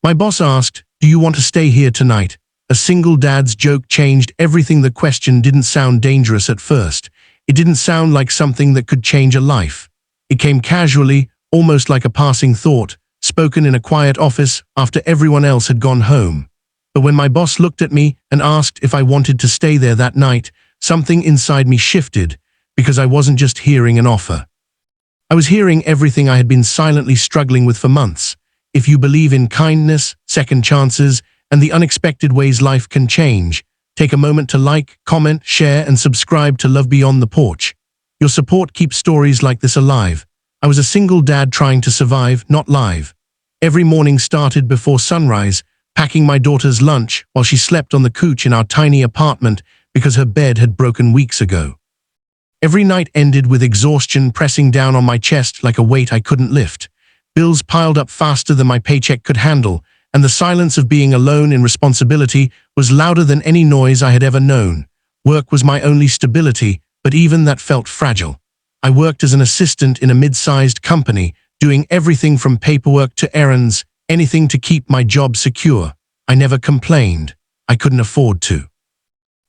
My boss asked, "Do you want to stay here tonight?" A single dad's joke changed everything. The question didn't sound dangerous at first. It didn't sound like something that could change a life. It came casually, almost like a passing thought, spoken in a quiet office after everyone else had gone home. But when my boss looked at me and asked if I wanted to stay there that night, something inside me shifted, because I wasn't just hearing an offer. I was hearing everything I had been silently struggling with for months. If you believe in kindness, second chances, and the unexpected ways life can change, take a moment to like, comment, share, and subscribe to Love Beyond the Porch. Your support keeps stories like this alive. I was a single dad trying to survive, not live. Every morning started before sunrise, packing my daughter's lunch while she slept on the couch in our tiny apartment because her bed had broken weeks ago. Every night ended with exhaustion pressing down on my chest like a weight I couldn't lift. Bills piled up faster than my paycheck could handle, and the silence of being alone in responsibility was louder than any noise I had ever known. Work was my only stability, but even that felt fragile. I worked as an assistant in a mid-sized company, doing everything from paperwork to errands, anything to keep my job secure. I never complained. I couldn't afford to.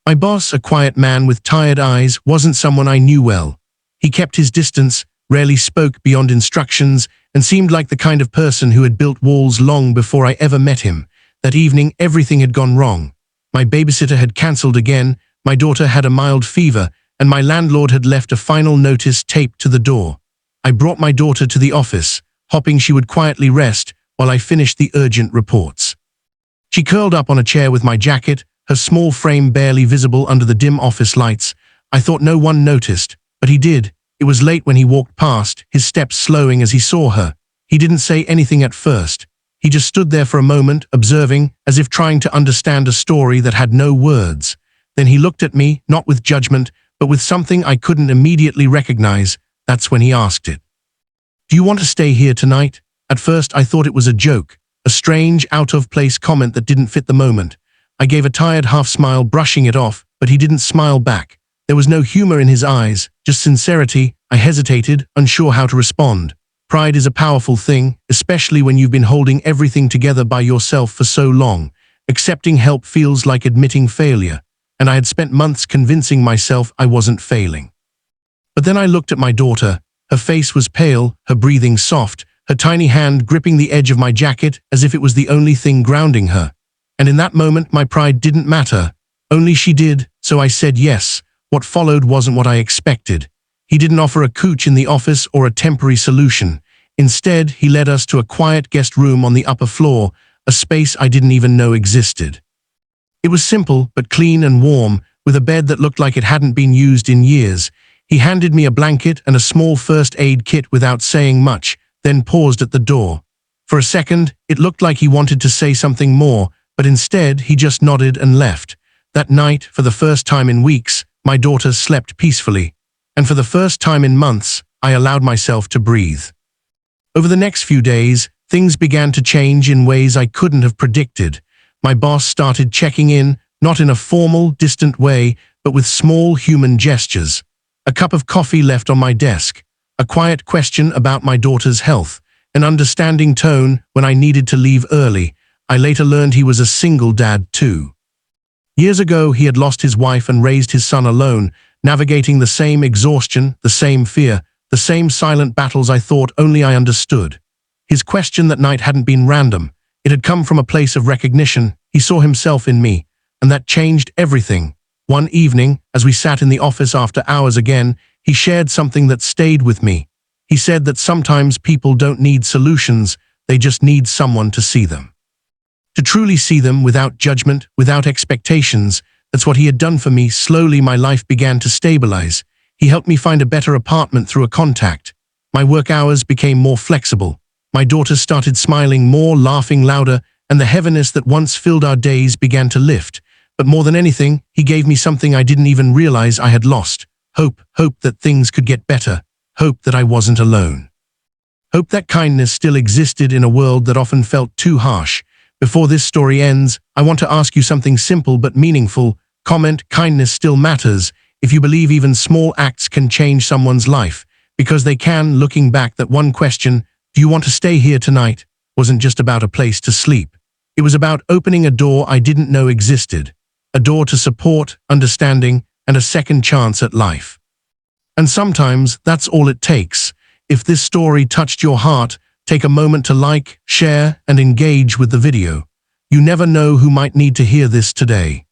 My boss, a quiet man with tired eyes, wasn't someone I knew well. He kept his distance, rarely spoke beyond instructions, and seemed like the kind of person who had built walls long before I ever met him. That evening, everything had gone wrong. My babysitter had cancelled again, my daughter had a mild fever, and my landlord had left a final notice taped to the door. I brought my daughter to the office, hoping she would quietly rest while I finished the urgent reports. She curled up on a chair with my jacket, her small frame barely visible under the dim office lights. I thought no one noticed, but he did. It was late when he walked past, his steps slowing as he saw her. He didn't say anything at first. He just stood there for a moment, observing, as if trying to understand a story that had no words. Then he looked at me, not with judgment, but with something I couldn't immediately recognize. That's when he asked it. "Do you want to stay here tonight?" At first I thought it was a joke, a strange, out-of-place comment that didn't fit the moment. I gave a tired half-smile, brushing it off, but he didn't smile back. There was no humor in his eyes, just sincerity. I hesitated, unsure how to respond. Pride is a powerful thing, especially when you've been holding everything together by yourself for so long. Accepting help feels like admitting failure, and I had spent months convincing myself I wasn't failing. But then I looked at my daughter. Her face was pale, her breathing soft, her tiny hand gripping the edge of my jacket as if it was the only thing grounding her. And in that moment, my pride didn't matter. Only she did, so I said yes. What followed wasn't what I expected. He didn't offer a couch in the office or a temporary solution. Instead, he led us to a quiet guest room on the upper floor, a space I didn't even know existed. It was simple, but clean and warm, with a bed that looked like it hadn't been used in years. He handed me a blanket and a small first aid kit without saying much, then paused at the door. For a second, it looked like he wanted to say something more, but instead he just nodded and left. That night, for the first time in weeks, my daughter slept peacefully. And for the first time in months, I allowed myself to breathe. Over the next few days, things began to change in ways I couldn't have predicted. My boss started checking in, not in a formal, distant way, but with small human gestures. A cup of coffee left on my desk, a quiet question about my daughter's health, an understanding tone when I needed to leave early. I later learned he was a single dad too. Years ago, he had lost his wife and raised his son alone, navigating the same exhaustion, the same fear, the same silent battles I thought only I understood. His question that night hadn't been random. It had come from a place of recognition. He saw himself in me, and that changed everything. One evening, as we sat in the office after hours again, he shared something that stayed with me. He said that sometimes people don't need solutions, they just need someone to see them. To truly see them without judgment, without expectations. That's what he had done for me. Slowly my life began to stabilize. He helped me find a better apartment through a contact. My work hours became more flexible. My daughter started smiling more, laughing louder, and the heaviness that once filled our days began to lift. But more than anything, he gave me something I didn't even realize I had lost. Hope that things could get better. Hope that I wasn't alone. Hope that kindness still existed in a world that often felt too harsh. Before this story ends, I want to ask you something simple but meaningful. Comment, kindness still matters. If you believe even small acts can change someone's life, because they can. Looking back, that one question, "Do you want to stay here tonight?" wasn't just about a place to sleep. It was about opening a door I didn't know existed, a door to support, understanding, and a second chance at life. And sometimes that's all it takes. If this story touched your heart, take a moment to like, share, and engage with the video. You never know who might need to hear this today.